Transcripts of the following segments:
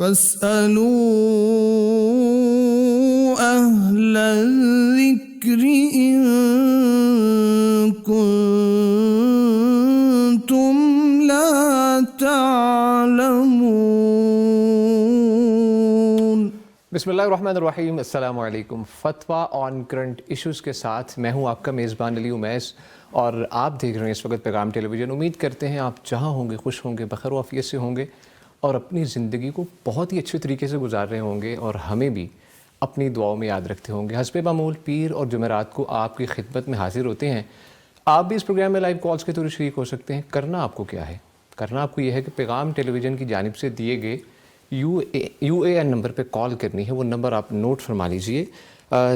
فاسألوا أهل الذكر إن كنتم لا تعلمون۔ بسم اللہ الرحمن الرحیم، السلام علیکم۔ فتویٰ آن کرنٹ ایشوز کے ساتھ میں ہوں آپ کا میزبان علی امیس، اور آپ دیکھ رہے ہیں اس وقت پیغام ٹیلی ویژن۔ امید کرتے ہیں آپ جہاں ہوں گے خوش ہوں گے، بخیر و عافیت سے ہوں گے، اور اپنی زندگی کو بہت ہی اچھے طریقے سے گزار رہے ہوں گے، اور ہمیں بھی اپنی دعاؤں میں یاد رکھتے ہوں گے۔ حسب معمول پیر اور جمعرات کو آپ کی خدمت میں حاضر ہوتے ہیں۔ آپ بھی اس پروگرام میں لائیو کالز کے تھرو شریک ہو سکتے ہیں۔ کرنا آپ کو کیا ہے؟ کرنا آپ کو یہ ہے کہ پیغام ٹیلی ویژن کی جانب سے دیے گئے یو اے این نمبر پہ کال کرنی ہے۔ وہ نمبر آپ نوٹ فرما لیجئے،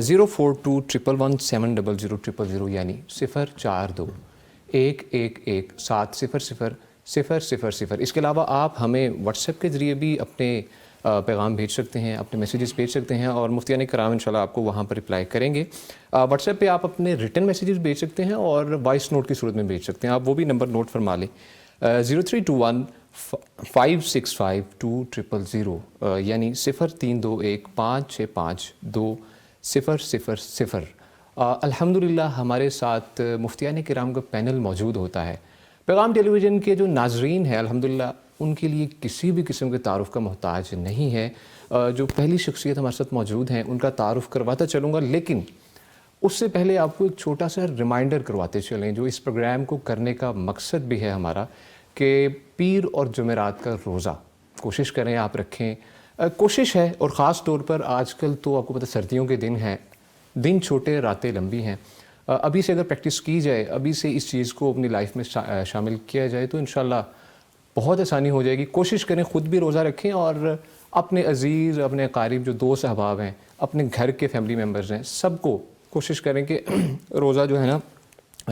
04211700000، یعنی 04211700000۔ اس کے علاوہ آپ ہمیں واٹس ایپ کے ذریعے بھی اپنے پیغام بھیج سکتے ہیں، اپنے میسیجز بھیج سکتے ہیں، اور مفتیان کرام انشاءاللہ آپ کو وہاں پر رپلائی کریں گے۔ واٹس ایپ پہ آپ اپنے ریٹن میسیجز بھیج سکتے ہیں اور وائس نوٹ کی صورت میں بھیج سکتے ہیں۔ آپ وہ بھی نمبر نوٹ فرما لیں، 0321565200، یعنی 0321565200۔ الحمدللہ ہمارے ساتھ مفتیان کرام کا پینل موجود ہوتا ہے۔ پیغام ٹیلی ویژن کے جو ناظرین ہیں الحمدللہ ان کے لیے کسی بھی قسم کے تعارف کا محتاج نہیں ہے۔ جو پہلی شخصیت ہمارے ساتھ موجود ہیں ان کا تعارف کرواتا چلوں گا، لیکن اس سے پہلے آپ کو ایک چھوٹا سا ریمائنڈر کرواتے چلیں، جو اس پروگرام کو کرنے کا مقصد بھی ہے ہمارا، کہ پیر اور جمعرات کا روزہ کوشش کریں آپ رکھیں۔ کوشش ہے، اور خاص طور پر آج کل تو آپ کو پتہ سردیوں کے دن ہیں، دن چھوٹے راتیں لمبی ہیں۔ ابھی سے اگر پریکٹس کی جائے، ابھی سے اس چیز کو اپنی لائف میں شامل کیا جائے تو انشاءاللہ بہت آسانی ہو جائے گی۔ کوشش کریں خود بھی روزہ رکھیں، اور اپنے عزیز، اپنے قریب جو دوست احباب ہیں، اپنے گھر کے فیملی ممبرز ہیں، سب کو کوشش کریں کہ روزہ جو ہے نا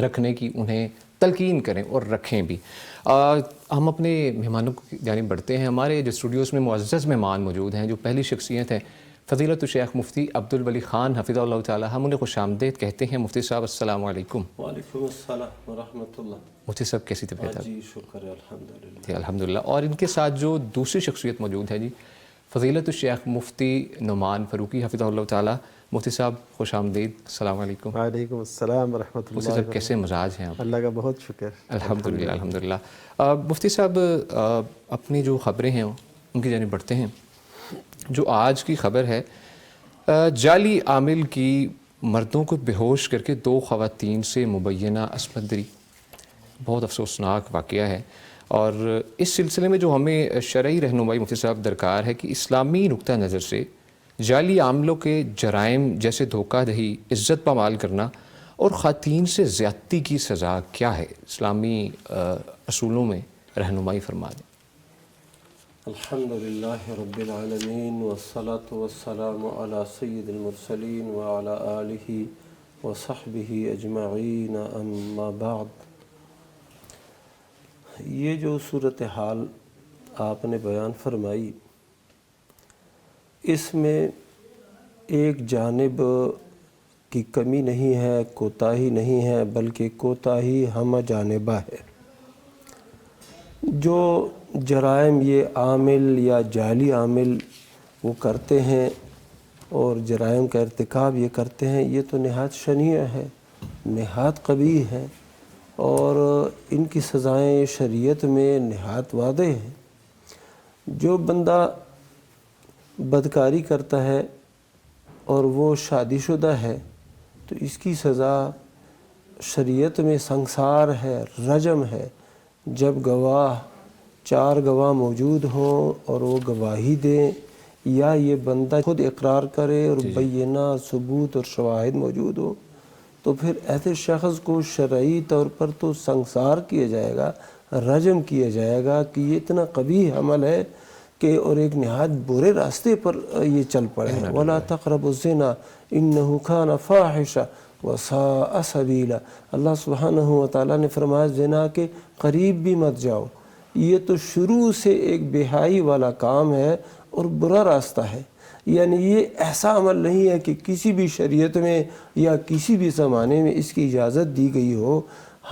رکھنے کی انہیں تلقین کریں اور رکھیں بھی۔ ہم اپنے مہمانوں کی جانب بڑھتے ہیں۔ ہمارے جو اسٹوڈیوز میں معزز مہمان موجود ہیں، جو پہلی شخصیت ہیں فضیلت الشیخ مفتی عبدالولی خان حفظہ اللہ تعالی، ہم انہیں خوش آمدید کہتے ہیں۔ مفتی صاحب السلام علیکم۔ وعلیکم السلام ورحمۃ اللہ۔ مفتی صاحب کیسی طبیعت ہے؟ جی شکر ہے، الحمدللہ جی الحمدللہ۔ اور ان کے ساتھ جو دوسری شخصیت موجود ہے جی، فضیلت الشیخ مفتی نعمان فاروقی حفظہ اللہ تعالی۔ مفتی صاحب خوش آمدید، السلام علیکم۔ وعلیکم السلام ورحمۃ اللہ۔ مفتی صاحب کیسے مزاج ہیں آپ؟ اللہ کا بہت شکر، الحمدللہ الحمدللہ۔ مفتی صاحب اپنی جو خبریں ہیں ان کی جانب بڑھتے ہیں۔ جو آج کی خبر ہے، جعلی عامل کی مردوں کو بے ہوش کر کے 2 خواتین سے مبینہ عصمت دری، بہت افسوسناک واقعہ ہے۔ اور اس سلسلے میں جو ہمیں شرعی رہنمائی مفتی صاحب درکار ہے کہ اسلامی نقطہ نظر سے جعلی عاملوں کے جرائم جیسے دھوکہ دہی، عزت پامال کرنا اور خواتین سے زیادتی کی سزا کیا ہے، اسلامی اصولوں میں رہنمائی فرما دیں۔ الحمدللہ رب العالمین، والصلاة والسلام علی سید المرسلین وعلی آلہ وصحبہ اجمعین، اما بعد۔ یہ جو صورتحال آپ نے بیان فرمائی، اس میں ایک جانب کی کمی نہیں ہے، کوتاہی نہیں ہے، بلکہ کوتاہی ہمہ جانبہ ہے۔ جو جرائم یہ عامل یا جعلی عامل وہ کرتے ہیں اور جرائم کا ارتکاب یہ کرتے ہیں، یہ تو نہایت شنیع ہے، نہایت قبیح ہے، اور ان کی سزائیں شریعت میں نہایت واضح ہیں۔ جو بندہ بدکاری کرتا ہے اور وہ شادی شدہ ہے تو اس کی سزا شریعت میں سنگسار ہے، رجم ہے۔ جب 4 گواہ موجود ہوں اور وہ گواہی دیں، یا یہ بندہ خود اقرار کرے اور بینہ ثبوت اور شواہد موجود ہو، تو پھر ایسے شخص کو شرعی طور پر تو سنگسار کیا جائے گا، رجم کیا جائے گا کہ یہ اتنا قبیح عمل ہے کہ، اور ایک نہایت برے راستے پر یہ چل پڑے ہیں۔ وَلَا تَقْرَبُوا الزِّنَا إِنَّهُ كَانَ فَاحِشًا وَسَاءَ سَبِيلًا۔ اللہ سبحانہ وتعالیٰ نے فرمایا زنا کے قریب بھی مت جاؤ، یہ تو شروع سے ایک بہائی والا کام ہے اور برا راستہ ہے۔ یعنی یہ ایسا عمل نہیں ہے کہ کسی بھی شریعت میں یا کسی بھی زمانے میں اس کی اجازت دی گئی ہو،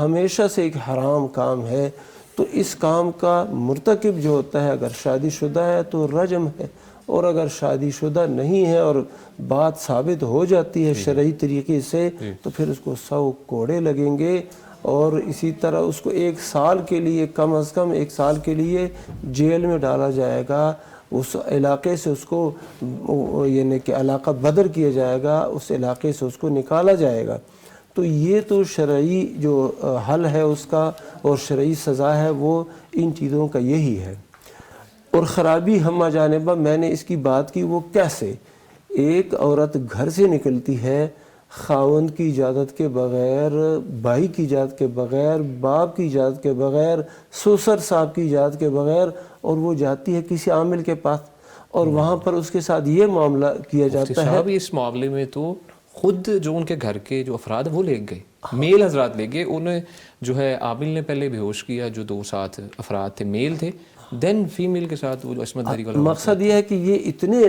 ہمیشہ سے ایک حرام کام ہے۔ تو اس کام کا مرتکب جو ہوتا ہے اگر شادی شدہ ہے تو رجم ہے، اور اگر شادی شدہ نہیں ہے اور بات ثابت ہو جاتی ہے شرعی طریقے سے تو پھر اس کو 100 کوڑے لگیں گے، اور اسی طرح اس کو 1 سال کے لیے، کم از کم 1 سال کے لیے جیل میں ڈالا جائے گا، اس علاقے سے اس کو یعنی کہ علاقہ بدر کیا جائے گا، اس علاقے سے اس کو نکالا جائے گا۔ تو یہ تو شرعی جو حل ہے اس کا اور شرعی سزا ہے وہ ان چیزوں کا یہی ہے۔ اور خرابی ہمہ جانبہ میں نے اس کی بات کی، وہ کیسے؟ ایک عورت گھر سے نکلتی ہے خاوند کی اجازت کے بغیر، بھائی کی اجازت کے بغیر، باپ کی اجازت کے بغیر، سسر صاحب کی اجازت کے بغیر، اور وہ جاتی ہے کسی عامل کے پاس، اور وہاں پر اس کے ساتھ یہ معاملہ کیا جاتا ہے۔ صاحب اس معاملے میں تو خود جو ان کے گھر کے جو افراد وہ لے گئے، میل حضرات لے گئے، انہیں جو ہے عامل نے پہلے بے ہوش کیا، جو 2 ساتھ افراد تھے میل تھے، دین فیمیل کے ساتھ وہ جو عصمت داری والا مقصد یہ ہے کہ یہ اتنے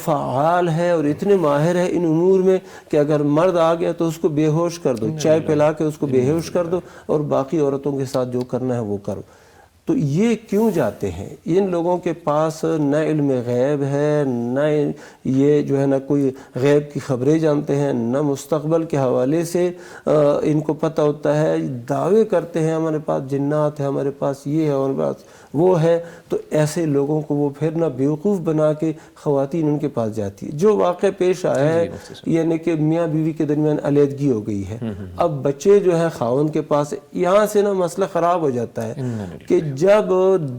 فعال ہے اور اتنے ماہر ہے ان امور میں کہ اگر مرد آ گیا تو اس کو بے ہوش کر دو، چائے پلا کے اس کو بے ہوش کر دو، اور باقی عورتوں کے ساتھ جو کرنا ہے وہ کرو۔ تو یہ کیوں جاتے ہیں؟ ان لوگوں کے پاس نہ علم غیب ہے، نہ یہ جو ہے نہ کوئی غیب کی خبریں جانتے ہیں، نہ مستقبل کے حوالے سے ان کو پتہ ہوتا ہے، دعوے کرتے ہیں ہمارے پاس جنات ہے، ہمارے پاس یہ ہے، ہمارے پاس وہ ہے۔ تو ایسے لوگوں کو وہ پھر نہ بیوقوف بنا کے خواتین ان کے پاس جاتی ہے۔ جو واقع پیش آیا ہے یعنی کہ میاں بیوی کے درمیان علیحدگی ہو گئی ہے، اب بچے جو ہے خاوند کے پاس، یہاں سے نا مسئلہ خراب ہو جاتا ہے کہ جب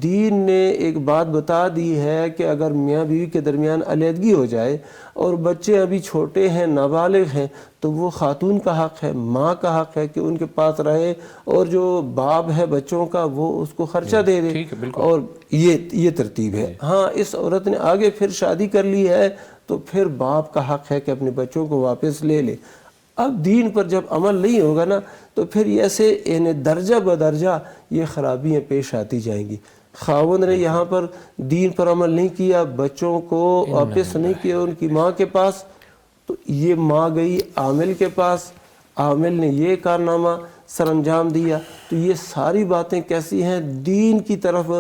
دین نے ایک بات بتا دی ہے کہ اگر میاں بیوی کے درمیان علیحدگی ہو جائے اور بچے ابھی چھوٹے ہیں، نابالغ ہیں، تو وہ خاتون کا حق ہے، ماں کا حق ہے کہ ان کے پاس رہے، اور جو باپ ہے بچوں کا وہ اس کو خرچہ دے دے، اور یہ ترتیب ہے۔ ہاں اس عورت نے آگے پھر شادی کر لی ہے تو پھر باپ کا حق ہے کہ اپنے بچوں کو واپس لے لے۔ اب دین پر جب عمل نہیں ہوگا نا تو پھر ایسے یعنی درجہ بدرجہ یہ خرابیاں پیش آتی جائیں گی۔ خاوند نے یہاں پر دین پر عمل نہیں کیا، بچوں کو واپس نہیں کیا ان کی ماں کے پاس، تو یہ ماں گئی عامل کے پاس، عامل نے یہ کارنامہ سر انجام دیا۔ تو یہ ساری باتیں کیسی ہیں؟ دین کی طرف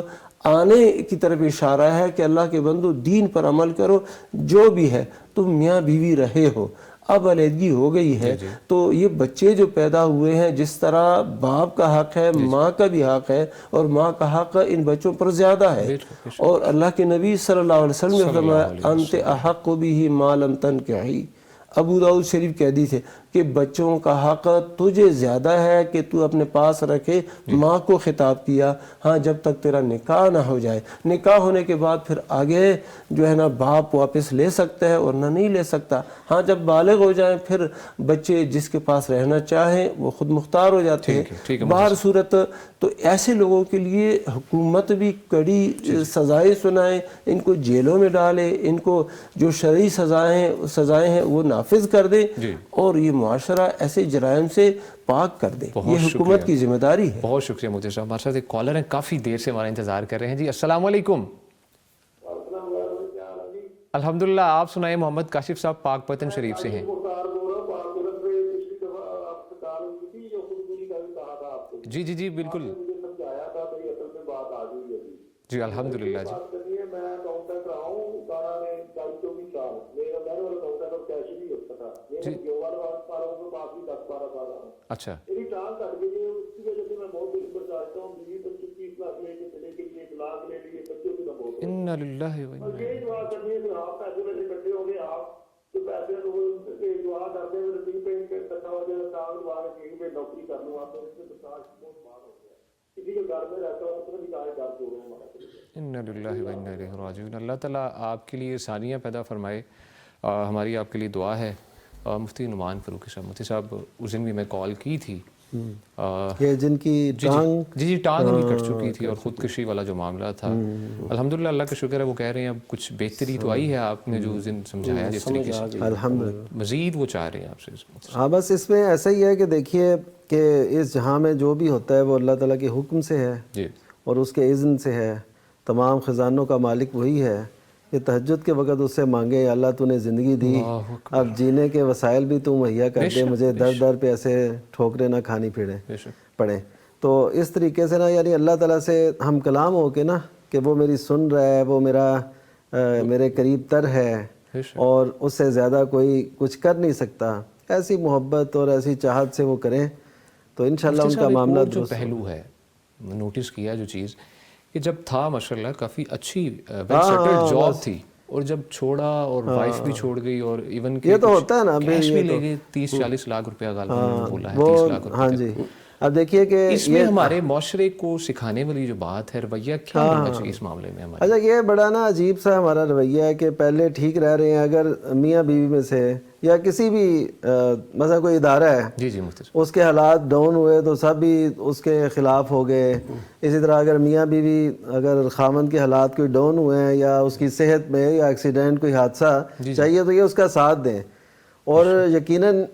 آنے کی طرف اشارہ ہے کہ اللہ کے بندو دین پر عمل کرو، جو بھی ہے تم میاں بیوی رہے ہو، اب علیحدگی ہو گئی ہے تو یہ بچے جو پیدا ہوئے ہیں، جس طرح باپ کا حق ہے، ماں کا بھی حق ہے، اور ماں کا حق ان بچوں پر زیادہ ہے۔ اور اللہ کے نبی صلی اللہ علیہ وسلم نے فرمایا انت احق بہ ما لم تنکحی، ابو داؤد شریف کے حدیث ہے کہ بچوں کا حق تجھے زیادہ ہے کہ تو اپنے پاس رکھے۔ ماں کو خطاب کیا، ہاں جب تک تیرا نکاح نہ ہو جائے، نکاح ہونے کے بعد پھر آگے جو ہے نا باپ واپس لے سکتا ہے اور نہ نہیں لے سکتا۔ ہاں جب بالغ ہو جائیں پھر بچے جس کے پاس رہنا چاہیں وہ خود مختار ہو جاتے ہیں۔ باہر صورت تو ایسے لوگوں کے لیے حکومت بھی کڑی سزائیں سنائے، ان کو جیلوں میں ڈالے، ان کو جو شرعی سزائیں ہیں وہ نافذ کر دے، اور یہ معاشرہ ایسے جرائم سے پاک کر دے۔ یہ حکومت کی ذمہ داری ہے۔ بہت شکریہ مفتی صاحب۔ ہمارے ساتھ ایک کالر ہیں، کافی دیر سے ہمارا انتظار کر رہے ہیں جی۔ السلام علیکم۔ الحمدللہ، آپ سنائیں۔ محمد کاشف صاحب پاک پتن شریف سے ہیں۔ جی جی جی بالکل جی، الحمدللہ جی۔ اچھا انا للہ و انا الیہ انا للہ و انا الیہ راجعون۔ اللہ تعالیٰ آپ کے لیے آسانیاں پیدا فرمائے۔ ہماری آپ کے لیے دعا ہے۔ مفتی نعمان فاروقی صاحب، مفتی صاحب اس دن بھی میں کال کی تھی، یہ جن کی ٹانگ جی ٹانگ بھی کٹ چکی تھی، اور خودکشی والا جو معاملہ تھا، الحمدللہ اللہ کا شکر ہے وہ کہہ رہے ہیں اب کچھ بہتری تو آئی ہے، آپ نے جو اس دن سمجھایا جس طریقے سے، الحمدللہ مزید وہ چاہ رہے ہیں آپ سے۔ ہاں بس اس میں ایسا ہی ہے کہ دیکھیے کہ اس جہاں میں جو بھی ہوتا ہے وہ اللہ تعالیٰ کے حکم سے ہے جی، اور اس کے اذن سے ہے۔ تمام خزانوں کا مالک وہی ہے کہ تہجد کے وقت اس سے مانگے، یا اللہ تو نے زندگی دی، اب جینے کے وسائل بھی تو مہیا کر دے، مجھے در در پہ ایسے ٹھوکریں نہ کھانی پڑیں۔ تو اس طریقے سے نا یعنی اللہ تعالیٰ سے ہم کلام ہو کے نا کہ وہ میری سن رہا ہے، وہ میرے قریب تر ہے اور اس سے زیادہ کوئی کچھ کر نہیں سکتا، ایسی محبت اور ایسی چاہت سے وہ کریں تو انشاءاللہ ان کا معاملہ جو درست پہلو ہے نوٹس کیا جو چیز کہ جب تھا ماشاءاللہ کافی اچھی ویل سیٹلڈ جاب تھی، اور جب چھوڑا اور وائف بھی چھوڑ گئی، اور ایون یہ تو ہوتا ہے نا، کیش بھی لے گئے 30-40 لاکھ روپیہ غالباً بولا ہے، 30 لاکھ روپیہ. ہاں جی. اب دیکھیے کہ اس میں ہمارے معاشرے کو سکھانے والی جو بات ہے، رویہ کیا ہونا چاہیے اس معاملے میں ہمارا؟ اچھا یہ بڑا نا عجیب سا ہمارا رویہ ہے کہ پہلے ٹھیک رہ رہے ہیں، اگر میاں بیوی میں سے یا کسی بھی مثلا کوئی ادارہ ہے جی مفتی صاحب، اس کے حالات ڈاؤن ہوئے تو سب بھی اس کے خلاف ہو گئے. اسی طرح اگر میاں بیوی اگر خامند کے حالات کوئی ڈاؤن ہوئے ہیں یا اس کی صحت میں یا ایکسیڈنٹ کوئی حادثہ چاہیے تو یہ اس کا ساتھ دیں. اور یقیناً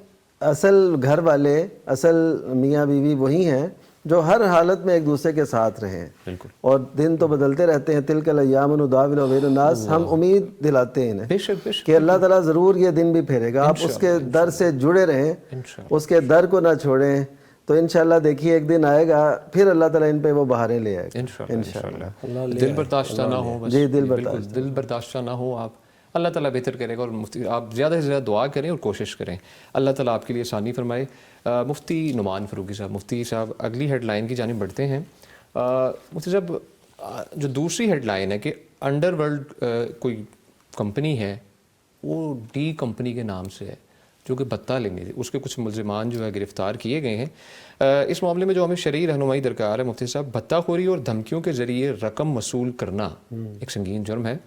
اصل گھر والے، اصل میاں بیوی وہی ہیں جو ہر حالت میں ایک دوسرے کے ساتھ رہیں. بالکل. اور دن تو بدلتے رہتے ہیں، تلک الایام نداولها بین الناس، ہم امید دلاتے ہیں بے شک بے شک کہ اللہ تعالیٰ ضرور یہ دن بھی پھیرے گا. آپ اس کے در سے جڑے رہیں، اس کے در کو نہ چھوڑیں تو انشاءاللہ دیکھیے ایک دن آئے گا پھر اللہ تعالیٰ ان پہ وہ بہاریں لے آئے گا انشاءاللہ. دل برداشتہ نہ ہو، بس دل برداشتہ نہ ہو آپ، اللہ تعالیٰ بہتر کرے گا. اور مفتی آپ زیادہ سے زیادہ دعا کریں اور کوشش کریں، اللہ تعالیٰ آپ کے لیے آسانی فرمائے. مفتی نعمان فاروقی صاحب، مفتی صاحب اگلی ہیڈ لائن کی جانب بڑھتے ہیں. مفتی صاحب جو دوسری ہیڈ لائن ہے کہ انڈر ورلڈ کوئی کمپنی ہے، وہ ڈی کمپنی کے نام سے ہے جو کہ بھتہ لینے تھی، اس کے کچھ ملزمان جو ہے گرفتار کیے گئے ہیں. اس معاملے میں جو ہمیں شرعی رہنمائی درکار ہے مفتی صاحب، بھتہ خوری اور دھمکیوں کے ذریعے رقم وصول کرنا ایک سنگین جرم ہے.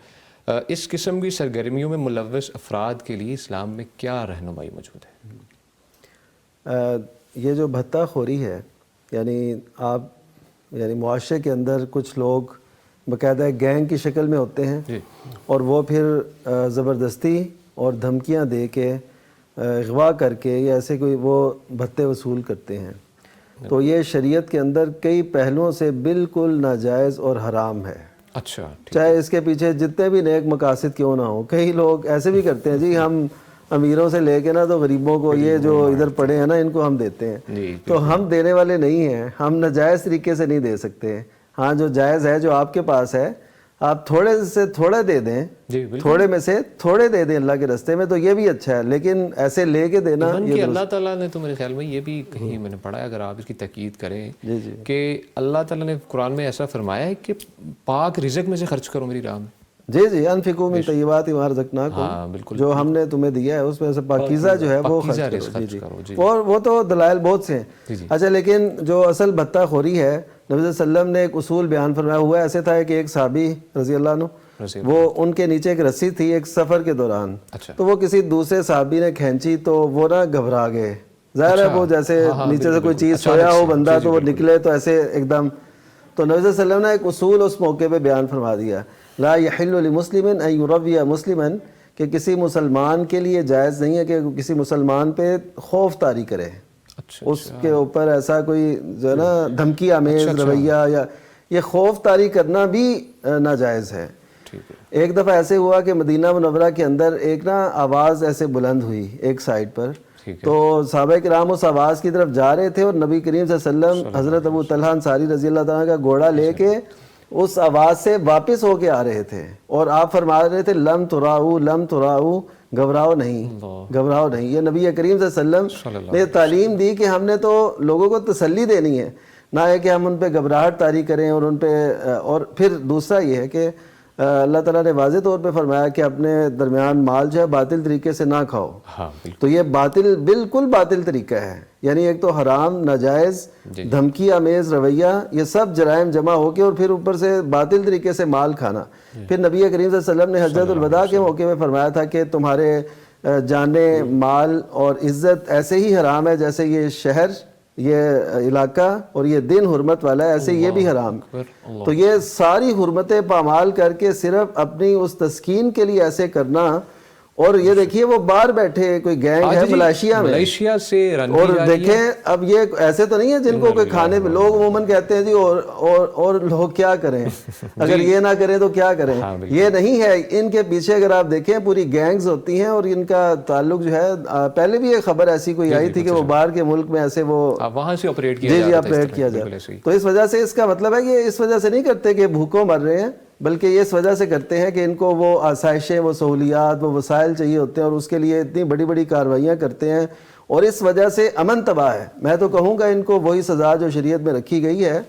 اس قسم کی سرگرمیوں میں ملوث افراد کے لیے اسلام میں کیا رہنمائی موجود ہے؟ یہ جو بھتہ خوری ہے یعنی آپ یعنی معاشرے کے اندر کچھ لوگ باقاعدہ گینگ کی شکل میں ہوتے ہیں اور وہ پھر زبردستی اور دھمکیاں دے کے اغوا کر کے یا ایسے کوئی وہ بھتے وصول کرتے ہیں. تو یہ شریعت کے اندر کئی پہلوؤں سے بالکل ناجائز اور حرام ہے. اچھا، چاہے اس کے پیچھے جتنے بھی نیک مقاصد کیوں نہ ہوں. کئی لوگ ایسے بھی کرتے ہیں جی ہم امیروں سے لے کے نا تو غریبوں کو، یہ جو ادھر پڑے ہیں نا ان کو ہم دیتے ہیں. تو ہم دینے والے نہیں ہیں، ہم ناجائز طریقے سے نہیں دے سکتے. ہاں جو جائز ہے جو آپ کے پاس ہے آپ تھوڑے سے تھوڑا دے دیں، تھوڑے میں سے تھوڑے دے دیں اللہ کے راستے میں، تو یہ بھی اچھا ہے. لیکن ایسے لے کے دینا کہ اللہ تعالیٰ نے تو میرے خیال میں یہ بھی کہیں میں نے پڑھا ہے، اگر آپ اس کی تاکید کریں کہ اللہ تعالیٰ نے قرآن میں ایسا فرمایا ہے کہ پاک رزق میں سے خرچ کرو میری راہ میں. جی انفقوا من طیبات ما رزقناکم، جو ہم نے تمہیں دیا ہے اس میں سے پاکیزہ جو ہے وہ خرچ کرو. اور وہ تو دلائل بہت سے ہیں. اچھا لیکن جو اصل بھتہ خوری ہے، نبی صلی اللہ علیہ وسلم نے ایک اصول بیان فرمایا ہوا. ایسے تھا کہ ایک صحابی رضی اللہ عنہ، وہ ان کے نیچے ایک رسی تھی ایک سفر کے دوران، تو وہ کسی دوسرے صحابی نے کھینچی تو وہ نا گھبرا گئے. ظاہر ہے وہ جیسے نیچے سے کوئی چیز سویا ہو بندہ تو وہ نکلے تو ایسے ایک دم. تو نبی صلی اللہ علیہ وسلم نے ایک اصول اس موقع پہ بیان فرما دیا، لا یحل لمسلم ان یروی مسلما، کہ کسی مسلمان کے لیے جائز نہیں ہے کہ کسی مسلمان پہ خوف طاری کرے، اس کے اوپر ایسا کوئی جو ہے نا دھمکی آمیز رویہ یا یہ خوف طاری کرنا بھی ناجائز ہے. ایک دفعہ ایسے ہوا کہ مدینہ منورہ کے اندر ایک نا آواز ایسے بلند ہوئی ایک سائڈ پر، تو صحابہ کرام اس آواز کی طرف جا رہے تھے اور نبی کریم صلی اللہ علیہ وسلم حضرت ابو طلحہ انصاری رضی اللہ تعالیٰ کا گھوڑا لے کے اس آواز سے واپس ہو کے آ رہے تھے اور آپ فرما رہے تھے لم تراؤ، گھبراؤ نہیں، گھبراؤ نہیں. یہ نبی کریم صلی اللہ علیہ وسلم نے تعلیم دی کہ ہم نے تو لوگوں کو تسلی دینی ہے، نہ ہے کہ ہم ان پہ گھبراہٹ طاری کریں اور ان پہ. اور پھر دوسرا یہ ہے کہ اللہ تعالیٰ نے واضح طور پہ فرمایا کہ اپنے درمیان مال جو ہے باطل طریقے سے نہ کھاؤ. تو یہ باطل، بالکل باطل طریقہ ہے. یعنی ایک تو حرام، ناجائز، دھمکی آمیز رویہ، یہ سب جرائم جمع ہو کے اور پھر اوپر سے باطل طریقے سے مال کھانا. پھر نبی کریم صلی اللہ علیہ وسلم نے حجۃ الوداع کے موقع میں فرمایا تھا کہ تمہارے جانیں، مال اور عزت ایسے ہی حرام ہے جیسے یہ شہر، یہ علاقہ اور یہ دن حرمت والا ہے، ایسے یہ بھی حرام. تو یہ ساری حرمتیں پامال کر کے صرف اپنی اس تسکین کے لیے ایسے کرنا، اور یہ دیکھیے وہ باہر بیٹھے کوئی گینگ ہے ملائیشیا سے، اور دیکھیں اب یہ ایسے تو نہیں ہے جن کو کوئی کھانے پہ، لوگ عموماً کہتے ہیں جی اور لوگ کیا کریں، اگر یہ نہ کریں تو کیا کریں، یہ نہیں ہے. ان کے پیچھے اگر آپ دیکھیں پوری گینگز ہوتی ہیں، اور ان کا تعلق جو ہے، پہلے بھی ایک خبر ایسی کوئی آئی تھی کہ وہ باہر کے ملک میں ایسے وہ وہاں سے آپریٹ کیا جائے. تو اس وجہ سے اس کا مطلب ہے کہ اس وجہ سے نہیں کرتے کہ بھوکوں مر رہے ہیں، بلکہ یہ اس وجہ سے کرتے ہیں کہ ان کو وہ آسائشیں، وہ سہولیات، وہ وسائل چاہیے ہوتے ہیں، اور اس کے لیے اتنی بڑی بڑی کارروائیاں کرتے ہیں، اور اس وجہ سے امن تباہ ہے. میں تو کہوں گا ان کو وہی سزا جو شریعت میں رکھی گئی ہے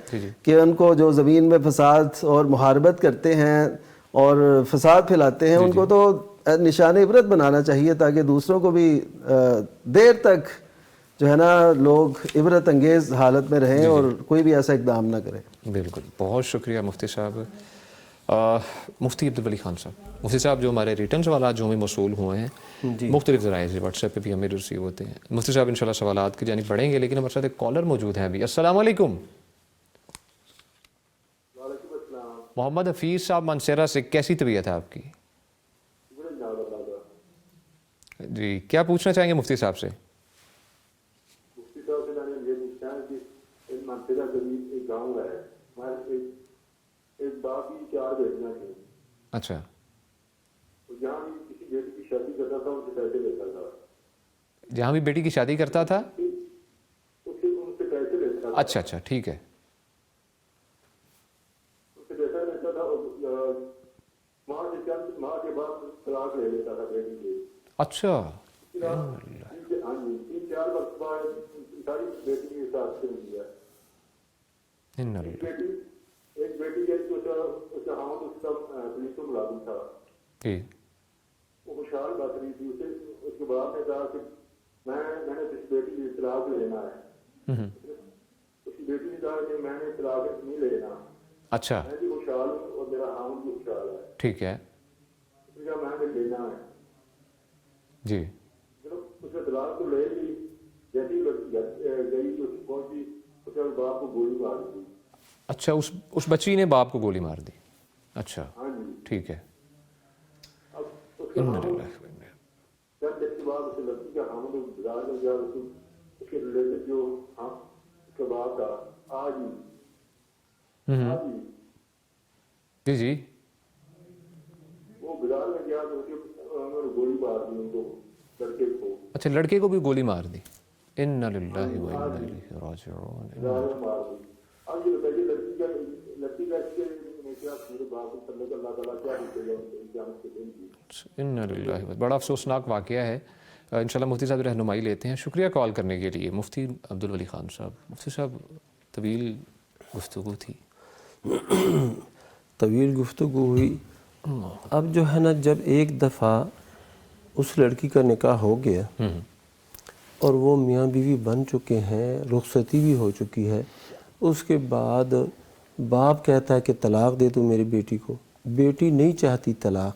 کہ ان کو جو زمین میں فساد اور محاربت کرتے ہیں اور فساد پھیلاتے ہیں، ان کو تو نشان عبرت بنانا چاہیے، تاکہ دوسروں کو بھی دیر تک جو ہے نا لوگ عبرت انگیز حالت میں رہیں اور کوئی بھی ایسا اقدام نہ کرے. بالکل، بہت شکریہ مفتی صاحب. مفتی عبدالولی خان صاحب، مفتی صاحب جو ہمارے ریٹرن سوالات جو ہمیں موصول ہوئے ہیں مختلف ذرائع سے، واٹس ایپ پہ بھی ہمیں ریسیو ہوتے ہیں. مفتی صاحب انشاءاللہ سوالات کی جانب بڑھیں گے، لیکن ہمارے ساتھ ایک کالر موجود ہیں ابھی. السلام علیکم. محمد حفیظ صاحب منصیرہ سے، کیسی طبیعت ہے آپ کی؟ جی کیا پوچھنا چاہیں گے مفتی صاحب سے؟ مفتی صاحب سے میں نے یہ پوچھنا ہے کہ منصیرہ قریب ایک گاؤں ہے، ایک باپ کی 4 بیٹیاں تھیں. اچھا. جہاں بھی کسی بیٹی کی شادی کرتا تھا ان سے پیسے لیتا تھا. جہاں بھی بیٹی کی شادی کرتا تھا ان سے پیسے لیتا تھا. اچھا اچھا ٹھیک ہے. ان سے پیسہ لیتا تھا اور ماں کے بعد طلاق لے لیتا تھا بیٹی کے. اچھا. ہاں جی 3-4 وقت بعد ساری بیٹی کے ساتھ سے مل گیا. ایک بیٹی ہے جو اس کا ہاں اس کا پولیس میں ملازم تھا. وہ خوشحال بات رہی تھی اسے. اس کے بعد نے کہا کہ میں نے اس بیٹی کی طلاق لینا ہے. اس کی بیٹی نے کہا کہ میں نے طلاق نہیں لینا. اچھا. میں بھی خوشحال ہوں اور میرا ہاں بھی خوشحال ہے. ٹھیک ہے. اس نے کہا میں نے لینا ہے. جی اس نے طلاق تو لے لی. جیسی گئی اس پہنچی اس نے باپ کو گولی مار دی. اچھا اس بچی نے باپ کو گولی مار دی. اچھا ہاں جی ٹھیک ہے. اب اس کے بعد اسے لڑکی کا ہم لوگ بازار میں گیا. اس کے ریلیٹڈ جو ہاں اس کا باپ تھا آج جی جی وہ بازار میں گیا تو انہوں نے گولی مار دی ان کو، لڑکے کو. اچھا لڑکے کو بھی گولی مار دی. انا للہ و انا الیہ راجعون. مار دی. اب یہ بتائیے لڑکی کا کیا باپ کو اللہ تعالیٰ کیا دے گا. انا للہ. بڑا افسوسناک واقعہ ہے. انشاءاللہ مفتی صاحب رہنمائی لیتے ہیں. شکریہ کال کرنے کے لیے مفتی عبدالولی خان صاحب. مفتی صاحب طویل گفتگو تھی. طویل گفتگو ہوئی. اب جو ہے نا جب ایک دفعہ اس لڑکی کا نکاح ہو گیا اور وہ میاں بیوی بن چکے ہیں، رخصتی بھی ہو چکی ہے، اس کے بعد باپ کہتا ہے کہ طلاق دے تو میری بیٹی کو. بیٹی نہیں چاہتی طلاق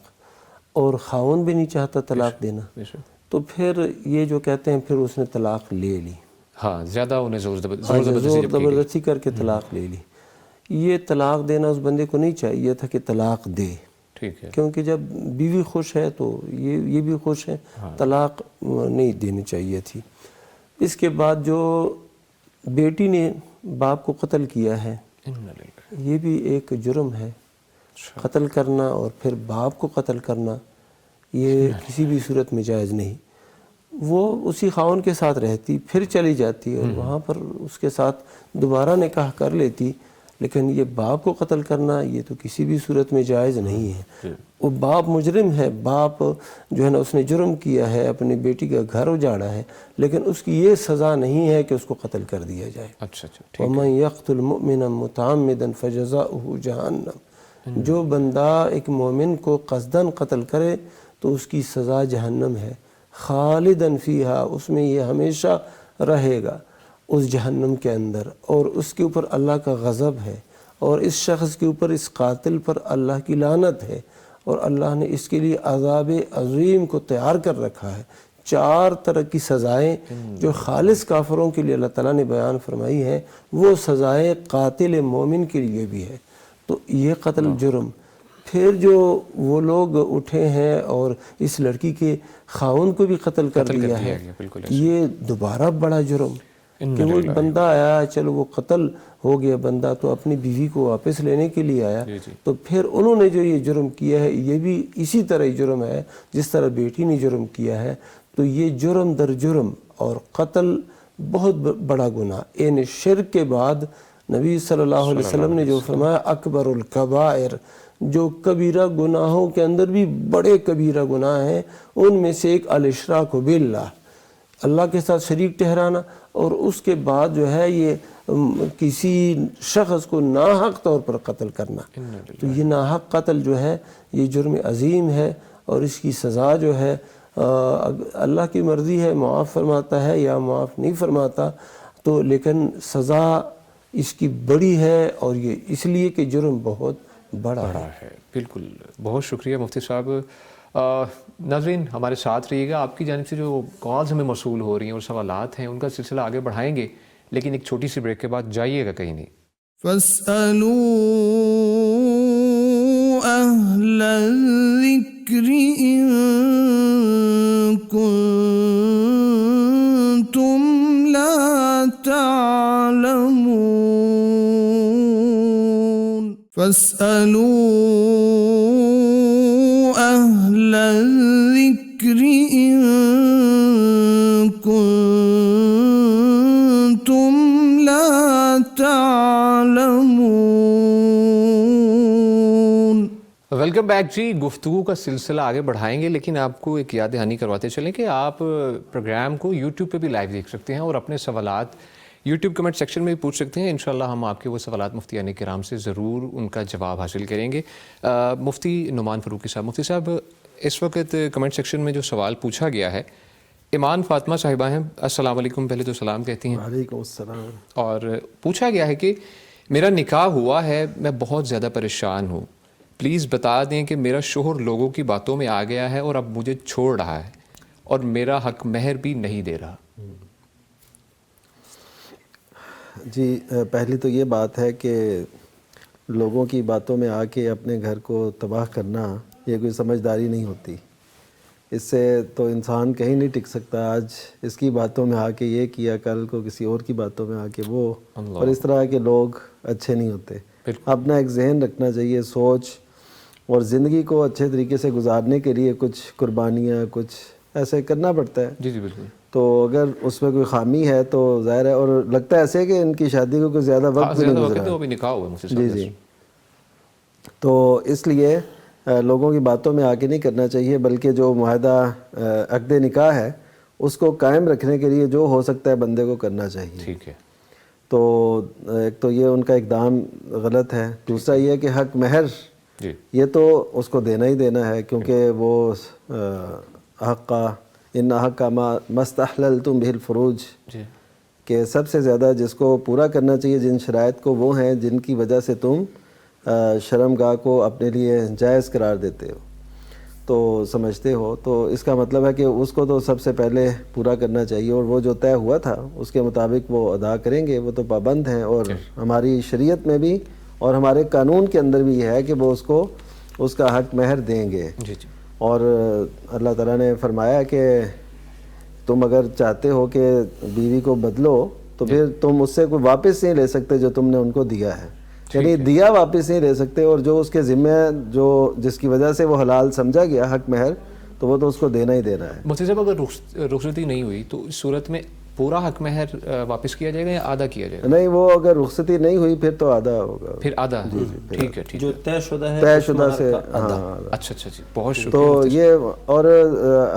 اور خاوند بھی نہیں چاہتا طلاق دینا، تو پھر یہ جو کہتے ہیں پھر اس نے طلاق لے لی. ہاں زیادہ انہیں زور زبردستی کر کے طلاق لے لی. یہ طلاق دینا اس بندے کو نہیں چاہیے تھا کہ طلاق دے. ٹھیک ہے. کیونکہ جب بیوی خوش ہے تو یہ بھی خوش ہے. طلاق نہیں دینی چاہیے تھی. اس کے بعد جو بیٹی نے باپ کو قتل کیا ہے یہ بھی ایک جرم ہے. قتل کرنا اور پھر باپ کو قتل کرنا یہ کسی بھی صورت میں جائز نہیں. وہ اسی خاوند کے ساتھ رہتی، پھر چلی جاتی اور وہاں پر اس کے ساتھ دوبارہ نکاح کر لیتی، لیکن یہ باپ کو قتل کرنا یہ تو کسی بھی صورت میں جائز نہیں ہے. وہ باپ مجرم ہے. باپ جو ہے نا اس نے جرم کیا ہے، اپنی بیٹی کا گھر اجاڑا ہے، لیکن اس کی یہ سزا نہیں ہے کہ اس کو قتل کر دیا جائے. اچھا وَمَن يَقْتُلْ مُؤْمِنًا مُتَعَمِّدًا فَجَزَاؤُهُ جَهَنَّمُ. جو بندہ ایک مومن کو قصداً قتل کرے تو اس کی سزا جہنم ہے. خالداً فیہا، اس میں یہ ہمیشہ رہے گا اس جہنم کے اندر، اور اس کے اوپر اللہ کا غضب ہے، اور اس شخص کے اوپر، اس قاتل پر اللہ کی لعنت ہے، اور اللہ نے اس کے لیے عذاب عظیم کو تیار کر رکھا ہے. 4 طرح کی سزائیں جو خالص کافروں کے لیے اللہ تعالیٰ نے بیان فرمائی ہیں، وہ سزائیں قاتل مومن کے لیے بھی ہے. تو یہ قتل جرم. پھر جو وہ لوگ اٹھے ہیں اور اس لڑکی کے خاوند کو بھی قتل کر دیا ہے، یہ دوبارہ بڑا جرم کہ وہ ایک بندہ آیا، چلو وہ قتل ہو گیا بندہ تو اپنی بیوی کو واپس لینے کے لیے آیا، تو پھر انہوں نے جو یہ جرم کیا ہے یہ بھی اسی طرح جرم ہے جس طرح بیٹی نے جرم کیا ہے. تو یہ جرم در جرم اور قتل بہت بڑا گناہ. یعنی شرک کے بعد نبی صلی اللہ علیہ وسلم نے جو فرمایا اکبر الکبائر، جو کبیرہ گناہوں کے اندر بھی بڑے کبیرہ گناہ ہیں، ان میں سے ایک الاشراک باللہ، اللہ کے ساتھ شریک ٹھہرانا، اور اس کے بعد جو ہے یہ کسی شخص کو ناحق طور پر قتل کرنا. تو یہ ناحق قتل جو ہے یہ جرم عظیم ہے، اور اس کی سزا جو ہے اللہ کی مرضی ہے، معاف فرماتا ہے یا معاف نہیں فرماتا، تو لیکن سزا اس کی بڑی ہے، اور یہ اس لیے کہ جرم بہت بڑا ہے. بالکل، بہت شکریہ مفتی صاحب. ناظرین ہمارے ساتھ رہیے گا. آپ کی جانب سے جو کالز ہمیں موصول ہو رہی ہیں اور سوالات ہیں ان کا سلسلہ آگے بڑھائیں گے، لیکن ایک چھوٹی سی بریک کے بعد جائیے گا کہیں نہیں. فَاسْأَلُوا أَهْلَ الذِّكْرِ إِن كُنتُمْ لَا تَعْلَمُونَ. فَاسْأَلُوا أَهْلَ الذِّكْرِ إِن كُنتُمْ لَا تعلمون. ویلکم بیک جی. گفتگو کا سلسلہ آگے بڑھائیں گے، لیکن آپ کو ایک یاد دہانی کرواتے چلیں کہ آپ پروگرام کو یوٹیوب پہ بھی لائیو دیکھ سکتے ہیں اور اپنے سوالات یوٹیوب کمنٹ سیکشن میں بھی پوچھ سکتے ہیں. انشاءاللہ ہم آپ کے وہ سوالات مفتیان کرام سے ضرور ان کا جواب حاصل کریں گے. مفتی نعمان فاروقی صاحب، مفتی صاحب اس وقت کمنٹ سیکشن میں جو سوال پوچھا گیا ہے، ایمان فاطمہ صاحبہ ہیں، السلام علیکم، پہلے تو سلام کہتی ہیں. وعلیکم السلام. اور پوچھا گیا ہے کہ میرا نکاح ہوا ہے، میں بہت زیادہ پریشان ہوں، پلیز بتا دیں کہ میرا شوہر لوگوں کی باتوں میں آ گیا ہے اور اب مجھے چھوڑ رہا ہے اور میرا حق مہر بھی نہیں دے رہا. جی پہلی تو یہ بات ہے کہ لوگوں کی باتوں میں آ کے اپنے گھر کو تباہ کرنا یہ کوئی سمجھداری نہیں ہوتی. اس سے تو انسان کہیں نہیں ٹک سکتا. آج اس کی باتوں میں آ کے یہ کیا، کل کو کسی اور کی باتوں میں آ کے وہ، اور اس طرح کے لوگ اچھے نہیں ہوتے. اپنا ایک ذہن رکھنا چاہیے، سوچ، اور زندگی کو اچھے طریقے سے گزارنے کے لیے کچھ قربانیاں کچھ ایسے کرنا پڑتا ہے. جی بالکل. تو اگر اس میں کوئی خامی ہے تو ظاہر ہے، اور لگتا ہے ایسے کہ ان کی شادی کو کوئی زیادہ وقت نہیں گزرا. جی تو اس لیے لوگوں کی باتوں میں آگے نہیں کرنا چاہیے، بلکہ جو معاہدہ عقد نکاح ہے اس کو قائم رکھنے کے لیے جو ہو سکتا ہے بندے کو کرنا چاہیے. ٹھیک ہے. تو ایک تو یہ ان کا اقدام غلط ہے. دوسرا یہ کہ حق مہر یہ تو اس کو دینا ہی دینا ہے، کیونکہ وہ حق ان حق ما مستحللتم به الفروج، کہ سب سے زیادہ جس کو پورا کرنا چاہیے جن شرائط کو، وہ ہیں جن کی وجہ سے تم شرمگاہ کو اپنے لیے جائز قرار دیتے ہو، تو سمجھتے ہو. تو اس کا مطلب ہے کہ اس کو تو سب سے پہلے پورا کرنا چاہیے، اور وہ جو طے ہوا تھا اس کے مطابق وہ ادا کریں گے. وہ تو پابند ہیں، اور ہماری شریعت میں بھی اور ہمارے قانون کے اندر بھی یہ ہے کہ وہ اس کو اس کا حق مہر دیں گے. اور اللہ تعالیٰ نے فرمایا کہ تم اگر چاہتے ہو کہ بیوی کو بدلو تو پھر تم اس سے کوئی واپس نہیں لے سکتے جو تم نے ان کو دیا ہے، یعنی دیا واپس نہیں لے سکتے، اور جو اس کے ذمہ جو جس کی وجہ سے وہ حلال سمجھا گیا حق مہر، تو وہ تو اس کو دینا ہی دینا ہے. مفتی صاحب اگر رخصتی نہیں ہوئی تو اس صورت میں پورا حق مہر واپس کیا جائے گا یا آدھا کیا جائے گا؟ نہیں، وہ اگر رخصتی نہیں ہوئی پھر تو آدھا ہوگا. پھر آدھا. ٹھیک ہے. جو طے شدہ ہے طے شدہ سے. اچھا جی، بہت شکریہ. تو یہ اور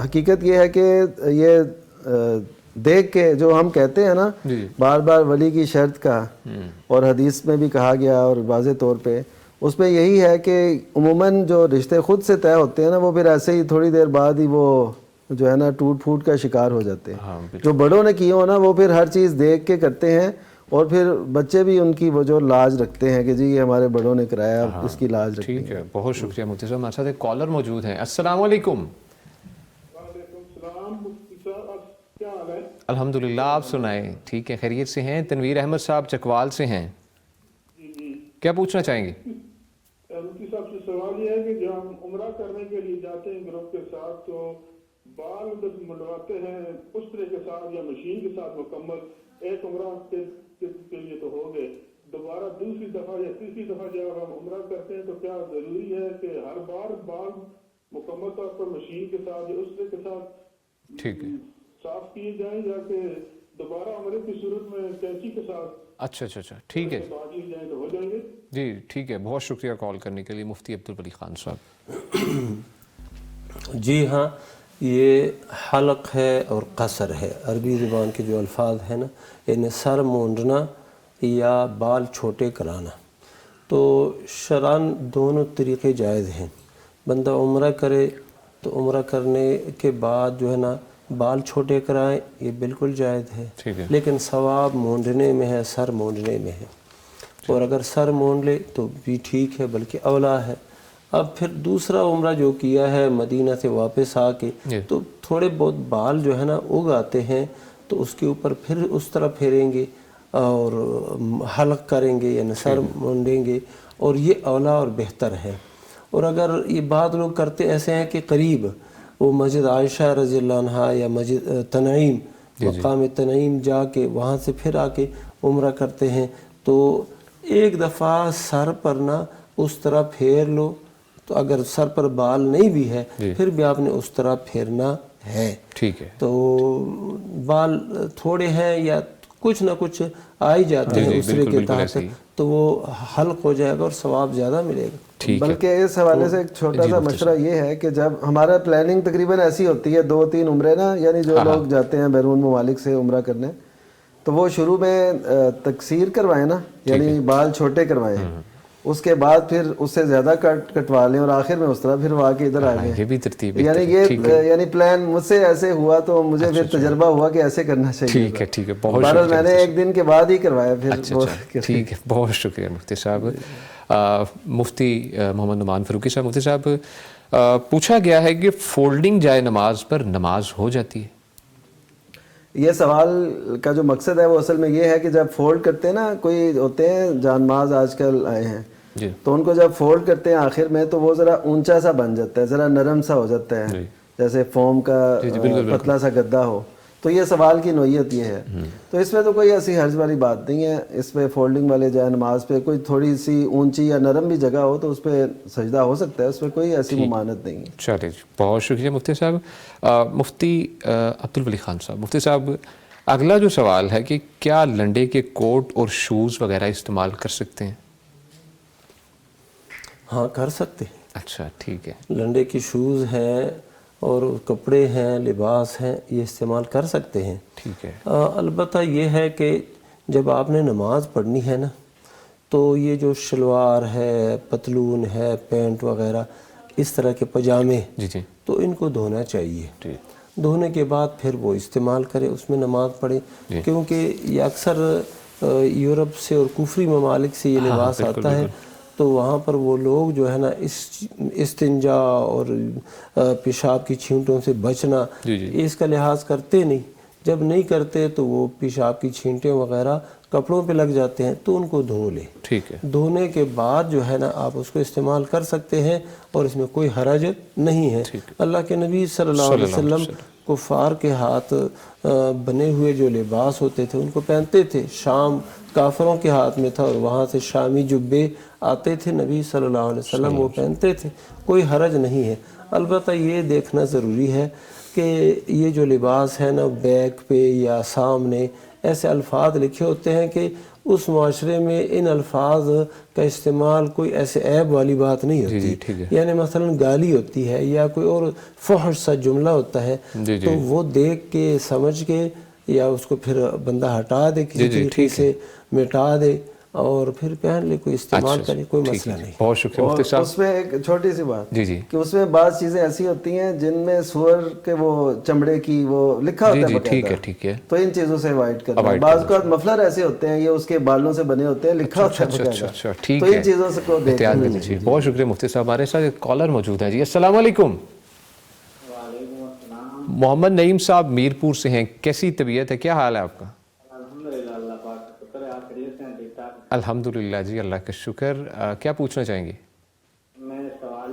حقیقت یہ ہے کہ یہ دیکھ کے جو ہم کہتے ہیں نا بار بار ولی کی شرط کا، اور حدیث میں بھی کہا گیا اور واضح طور پہ اس پہ یہی ہے کہ عموماً جو رشتے خود سے طے ہوتے ہیں نا، وہ پھر ایسے ہی تھوڑی دیر بعد ہی وہ جو ہے نا ٹوٹ پھوٹ کا شکار ہو جاتے ہیں. جو بڑوں نے کیے ہو نا وہ پھر ہر چیز دیکھ کے کرتے ہیں، اور پھر بچے بھی ان کی وہ جو لاج رکھتے ہیں کہ جی یہ ہمارے بڑوں نے کرایا، اس کی لاج رکھتے ہیں. ٹھیک ہے، بہت شکریہ مفتی صاحب. ہمارے ساتھ ایک کالر موجود ہیں. السلام علیکم. وعلیکم السلام. مفتی صاحب کیا حال ہے؟ الحمدللہ، آپ سنائیں؟ ٹھیک ہے، خیریت سے ہیں؟ تنویر احمد صاحب چکوال سے ہیں. جی کیا پوچھنا چاہیں گے؟ مفتی صاحب سے سوال یہ ہے کہ جب ہم عمرہ کرنے کے لیے جاتے ہیں گروپ کے ساتھ تو بال منڈواتے ہیں پشترے کے ساتھ یا مشین کے ساتھ مکمل، ایک عمرہ کے لیے تو ہو گئے، دوبارہ دوسری دفعہ یا تیسری دفعہ جب ہم عمرہ کرتے ہیں تو کیا ضروری ہے کہ ہر بار بال مکمل طور پر مشین کے ساتھ یا اسرے کے ساتھ ٹھیک ہے صاف کیے جائیں یا کہ دوبارہ عمرے کی صورت میں کینچی کے ساتھ اچھا ٹھیک ہے بات کیے جائیں تو ہو جائیں گے؟ جی ٹھیک ہے، بہت شکریہ کال کرنے کے لیے مفتی عبدالولی خان صاحب۔ جی ہاں، یہ حلق ہے اور قصر ہے، عربی زبان کے جو الفاظ ہیں نا، یعنی سر مونڈنا یا بال چھوٹے کرانا، تو شرعاً دونوں طریقے جائز ہیں۔ بندہ عمرہ کرے تو عمرہ کرنے کے بعد جو ہے نا بال چھوٹے کرائیں، یہ بالکل جائز ہے، لیکن ثواب مونڈنے میں ہے، سر مونڈنے میں ہے، اور اگر سر مونڈ لے تو بھی ٹھیک ہے، بلکہ اولا ہے۔ اب پھر دوسرا عمرہ جو کیا ہے مدینہ سے واپس آ کے تو تھوڑے بہت بال جو ہے نا اگ آتے ہیں، تو اس کے اوپر پھر اس طرح پھیریں گے اور حلق کریں گے، یعنی سر مونڈیں گے، اور یہ اولا اور بہتر ہے۔ اور اگر یہ بعض لوگ کرتے ایسے ہیں کہ قریب وہ مسجد عائشہ رضی اللہ عنہا یا مسجد تنعیم، مقام تنعیم جا کے وہاں سے پھر آ کے عمرہ کرتے ہیں، تو ایک دفعہ سر پر نہ اس طرح پھیر لو، تو اگر سر پر بال نہیں بھی ہے پھر بھی آپ نے اس طرح پھیرنا ہے۔ ٹھیک ہے، تو بال تھوڑے ہیں یا کچھ نہ کچھ آ ہی جاتے ہیں دوسرے کے تحت، تو وہ حلق ہو جائے گا اور ثواب زیادہ ملے گا۔ بلکہ اس حوالے سے ایک چھوٹا سا مشورہ یہ ہے کہ جب ہمارا پلاننگ تقریباً ایسی ہوتی ہے 2-3 عمرے نا، یعنی جو لوگ جاتے ہیں بیرون ممالک سے عمرہ کرنے، تو وہ شروع میں تقصیر کروائیں نا، یعنی بال چھوٹے کروائیں، اس کے بعد پھر اس سے زیادہ کٹوا لیں اور آخر میں اس طرح پھر وہ کے ادھر آ گئے۔ یہ بھی ترتیب، یعنی پلان مجھ سے ایسے ہوا تو مجھے پھر تجربہ ہوا کہ ایسے کرنا چاہیے۔ ٹھیک ہے، بہت شکریہ، میں نے ایک دن کے بعد ہی کروایا پھر۔ ٹھیک ہے، بہت شکریہ مفتی صاحب۔ مفتی محمد نعمان فاروقی صاحب، مفتی صاحب پوچھا گیا ہے کہ فولڈنگ جائے نماز پر نماز ہو جاتی ہے؟ یہ سوال کا جو مقصد ہے وہ اصل میں یہ ہے کہ جب فولڈ کرتے ہیں نا، کوئی ہوتے ہیں جانماز آج کل آئے ہیں، تو ان کو جب فولڈ کرتے ہیں آخر میں تو وہ ذرا اونچا سا بن جاتا ہے، ذرا نرم سا ہو جاتا ہے، جیسے فوم کا پتلا سا گدا ہو۔ تو یہ سوال کی نوعیت یہ ہے، تو اس میں تو کوئی ایسی حرج والی بات نہیں ہے۔ اس پہ فولڈنگ والے جائے نماز پہ کوئی تھوڑی سی اونچی یا نرم بھی جگہ ہو تو اس پہ سجدہ ہو سکتا ہے، اس پہ کوئی ایسی ممانعت نہیں ہے۔ چلے جی، بہت شکریہ مفتی صاحب۔ مفتی عبدالولی خان صاحب، مفتی صاحب اگلا جو سوال ہے کہ کیا لنڈے کے کوٹ اور شوز وغیرہ استعمال کر سکتے ہیں؟ ہاں کر سکتے ہیں۔ اچھا ٹھیک ہے، لنڈے کی شوز ہیں اور کپڑے ہیں، لباس ہیں، یہ استعمال کر سکتے ہیں۔ ٹھیک ہے، البتہ یہ ہے کہ جب آپ نے نماز پڑھنی ہے نا، تو یہ جو شلوار ہے، پتلون ہے، پینٹ وغیرہ، اس طرح کے پجامے، تو ان کو دھونا چاہیے۔ دھونے کے بعد پھر وہ استعمال کرے، اس میں نماز پڑھے، کیونکہ یہ اکثر یورپ سے اور کفری ممالک سے یہ لباس آتا ہے، تو وہاں پر وہ لوگ جو ہے نا استنجا اور پیشاب کی چھینٹوں سے بچنا، اس کا لحاظ کرتے نہیں۔ جب نہیں کرتے تو وہ پیشاب کی چھینٹیں وغیرہ کپڑوں پہ لگ جاتے ہیں، تو ان کو دھو لیں۔ ٹھیک ہے، دھونے کے بعد جو ہے نا آپ اس کو استعمال کر سکتے ہیں، اور اس میں کوئی حرج نہیں ہے۔ اللہ کے نبی صلی اللہ علیہ وسلم کفار کے ہاتھ بنے ہوئے جو لباس ہوتے تھے ان کو پہنتے تھے۔ شام کافروں کے ہاتھ میں تھا اور وہاں سے شامی جبے آتے تھے، نبی صلی اللہ علیہ وسلم وہ پہنتے تھے، کوئی حرج نہیں ہے۔ البتہ یہ دیکھنا ضروری ہے کہ یہ جو لباس ہے نا، بیک پہ یا سامنے ایسے الفاظ لکھے ہوتے ہیں کہ اس معاشرے میں ان الفاظ کا استعمال کوئی ایسے عیب والی بات نہیں ہوتی، یعنی مثلا گالی ہوتی ہے یا کوئی اور فحش سا جملہ ہوتا ہے، تو وہ دیکھ کے سمجھ کے یا اس کو پھر بندہ ہٹا دے، کسی طریقے سے مٹا دے اور پھر پہن لے، کوئی استعمال کرے، کوئی مسئلہ نہیں۔ بہت شکریہ مفتی صاحب۔ اس میں ایک چھوٹی سی بات کہ اس میں بعض چیزیں ایسی ہوتی ہیں جن میں سور کے وہ چمڑے کی وہ لکھا ہوتا ہے باقاعدہ، تو ان چیزوں سے اوائڈ کرنا۔ بعض کا مفلر ایسے ہوتے ہیں، یہ اس کے بالوں سے بنے ہوتے ہیں، لکھا ہوتا ہے باقاعدہ، تو ان چیزوں سے کو دیکھنا چاہیے۔ بہت شکریہ مفتی صاحب۔ ہمارے ساتھ ایک کالر موجود ہے جی، السلام علیکم۔ محمد نعیم صاحب میرپور سے ہیں، کیسی طبیعت ہے، کیا حال ہے آپ کا؟ الحمدللہ جی، اللہ کا شکر۔ کیا پوچھنا چاہیں گے؟ میں سوال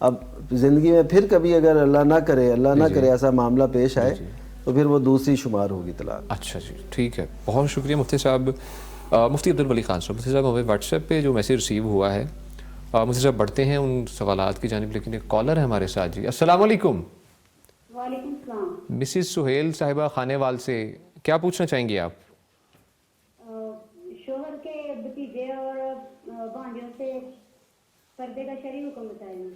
اب زندگی میں پھر کبھی اگر اللہ نہ کرے ایسا معاملہ پیش آئے تو پھر وہ دوسری شمار ہوگی طلاق. اچھا جی ٹھیک ہے, بہت شکریہ مفتی صاحب. مفتی عبدالولی خان صاحب, مفتی صاحب ہمیں واٹس ایپ پہ جو میسیج ریسیو ہوا ہے, مفتی صاحب بڑھتے ہیں ان سوالات کی جانب, لیکن ایک کالر ہے ہمارے ساتھ. جی السلام علیکم. وعلیکم السلام. مسز سہیل صاحبہ خانے وال سے, کیا پوچھنا چاہیں گے آپ؟ شوہر کے بھتیجے اور بھانجوں سے پردے کا شرعی حکم بتائیں.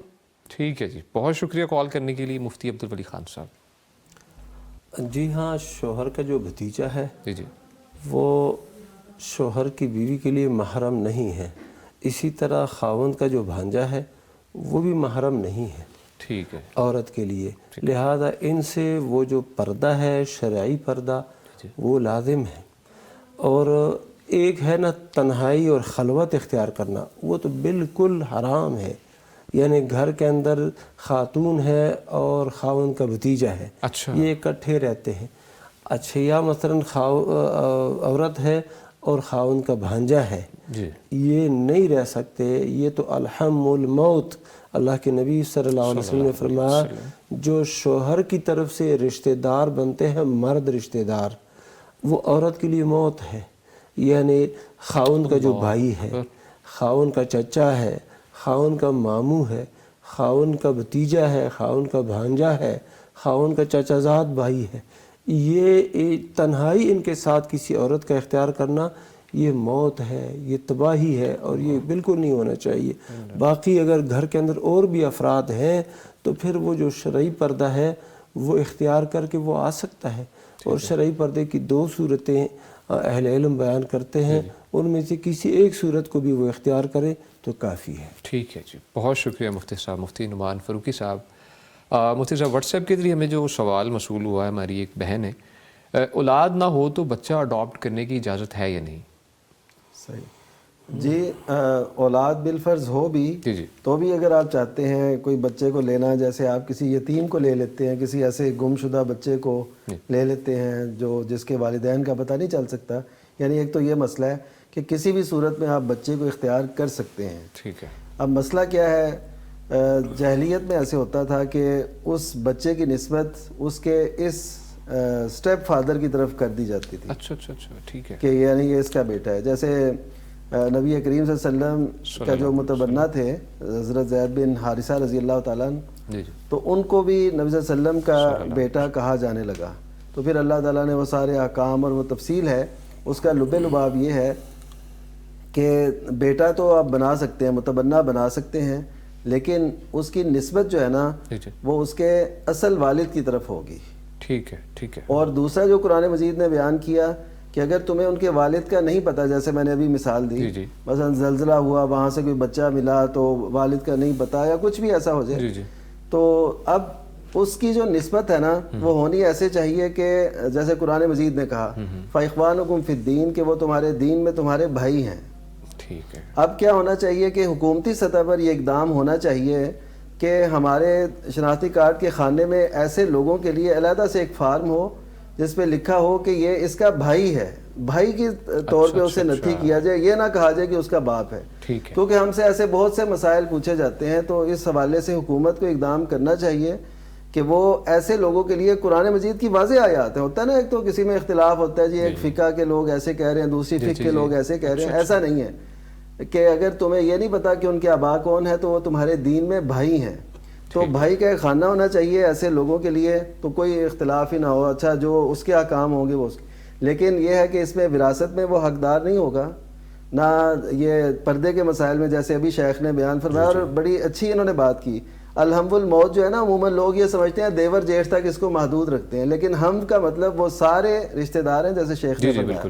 ٹھیک ہے جی, بہت شکریہ کال کرنے کے لیے مفتی عبدالولی خان صاحب. جی ہاں, شوہر کا جو بھتیجا ہے جی وہ شوہر کی بیوی کے لیے محرم نہیں ہے. اسی طرح خاوند کا جو بھانجا ہے وہ بھی محرم نہیں ہے ٹھیک ہے عورت کے لیے. لہذا ان سے وہ جو پردہ ہے, شرعی پردہ, وہ لازم ہے. اور ایک ہے نا تنہائی اور خلوت اختیار کرنا, وہ تو بالکل حرام ہے. یعنی گھر کے اندر خاتون ہے اور خاوند کا بھتیجا ہے, اچھا یہ اکٹھے رہتے ہیں. اچھا, یا مثلا عورت ہے اور خاوند کا بھانجا ہے, یہ نہیں رہ سکتے. یہ تو الحم الموت, اللہ کے نبی صلی اللہ علیہ وسلم نے فرمایا جو شوہر کی طرف سے رشتہ دار بنتے ہیں, مرد رشتہ دار, وہ عورت کے لیے موت ہے. یعنی خاوند کا جو بھائی ہے, خاوند کا چچا ہے, خاوند کا ماموں ہے, خاوند کا بھتیجا ہے, خاوند کا بھانجا ہے, خاوند کا چچا زاد بھائی ہے, یہ تنہائی ان کے ساتھ کسی عورت کا اختیار کرنا یہ موت ہے, یہ تباہی ہے, اور یہ بالکل نہیں ہونا چاہیے. باقی اگر گھر کے اندر اور بھی افراد ہیں تو پھر وہ جو شرعی پردہ ہے وہ اختیار کر کے وہ آ سکتا ہے. اور شرعی پردے کی 2 صورتیں اہل علم بیان کرتے ہیں, ان میں سے کسی ایک صورت کو بھی وہ اختیار کرے تو کافی ہے. ٹھیک ہے جی, بہت شکریہ مفتی صاحب, مفتی نعمان فاروقی صاحب. مفتی صاحب واٹس ایپ کے ذریعے ہمیں جو سوال موصول ہوا ہے, ہماری ایک بہن ہے, اولاد نہ ہو تو بچہ اڈاپٹ کرنے کی اجازت ہے یا نہیں؟ صحیح جی, اولاد بالفرض ہو بھی تو بھی اگر آپ چاہتے ہیں کوئی بچے کو لینا, جیسے آپ کسی یتیم کو لے لیتے ہیں, کسی ایسے گم شدہ بچے کو لے لیتے ہیں جو جس کے والدین کا پتہ نہیں چل سکتا, یعنی ایک تو یہ مسئلہ ہے کہ کسی بھی صورت میں آپ بچے کو اختیار کر سکتے ہیں. ٹھیک ہے. اب مسئلہ کیا ہے, جاہلیت میں ایسے ہوتا تھا کہ اس بچے کی نسبت اس کے اس اسٹیپ فادر کی طرف کر دی جاتی تھی. اچھا اچھا اچھا, ٹھیک ہے, کہ یعنی یہ اس کا بیٹا ہے. جیسے نبی کریم صلی اللہ علیہ وسلم کا جو متبنہ تھے حضرت زید بن حارثہ رضی اللہ تعالیٰ عنہ, تو ان کو بھی نبی صلی اللہ علیہ وسلم کا بیٹا کہا جانے لگا. تو پھر اللہ تعالیٰ نے وہ سارے احکام اور وہ تفصیل ہے, اس کا لب لباب یہ ہے کہ بیٹا تو آپ بنا سکتے ہیں, متبنہ بنا سکتے ہیں, لیکن اس کی نسبت جو ہے نا وہ اس کے اصل والد کی طرف ہوگی. ٹھیک ہے ٹھیک ہے. اور دوسرا جو قرآن مجید نے بیان کیا کہ اگر تمہیں ان کے والد کا نہیں پتہ, جیسے میں نے ابھی مثال دی, مثلا زلزلہ ہوا, وہاں سے کوئی بچہ ملا تو والد کا نہیں پتہ, یا کچھ بھی ایسا ہو جائے, تو اب اس کی جو نسبت ہے نا وہ ہونی ایسے چاہیے کہ جیسے قرآن مجید نے کہا فَإِخْوَانُكُمْ فِي الدِّينِ, کہ وہ تمہارے دین میں تمہارے بھائی ہیں. ٹھیک ہے. اب کیا ہونا چاہیے کہ حکومتی سطح پر یہ اقدام ہونا چاہیے کہ ہمارے شناختی کارڈ کے خانے میں ایسے لوگوں کے لیے علیحدہ سے ایک فارم ہو جس پہ لکھا ہو کہ یہ اس کا بھائی ہے, بھائی کے طور پہ اسے نتھی کیا جائے, یہ نہ کہا جائے کہ اس کا باپ ہے. کیونکہ ہم سے ایسے بہت سے مسائل پوچھے جاتے ہیں, تو اس حوالے سے حکومت کو اقدام کرنا چاہیے کہ وہ ایسے لوگوں کے لیے قرآن مجید کی واضح آیات ہیں. ہوتا ہے نا, ایک تو کسی میں اختلاف ہوتا ہے, جی ایک فقہ کے لوگ ایسے کہہ رہے ہیں, دوسری فقہ کے لوگ ایسے کہہ رہے ہیں. ایسا نہیں ہے کہ اگر تمہیں یہ نہیں پتا کہ ان کے آبا کون ہے تو وہ تمہارے دین میں بھائی ہیں, تو بھائی کا ایک خانہ ہونا چاہیے ایسے لوگوں کے لیے, تو کوئی اختلاف ہی نہ ہو. اچھا, جو اس کے احکام ہوں گے وہ لیکن یہ ہے کہ اس میں وراثت میں وہ حقدار نہیں ہوگا, نہ یہ پردے کے مسائل میں جیسے ابھی شیخ نے بیان فرمایا, اور بڑی اچھی انہوں نے بات کی. الحم الموت جو ہے نا, عموماً لوگ یہ سمجھتے ہیں دیور جیٹھ تک اس کو محدود رکھتے ہیں, لیکن ہم کا مطلب وہ سارے رشتہ دار ہیں جیسے شیخ نے فرمایا.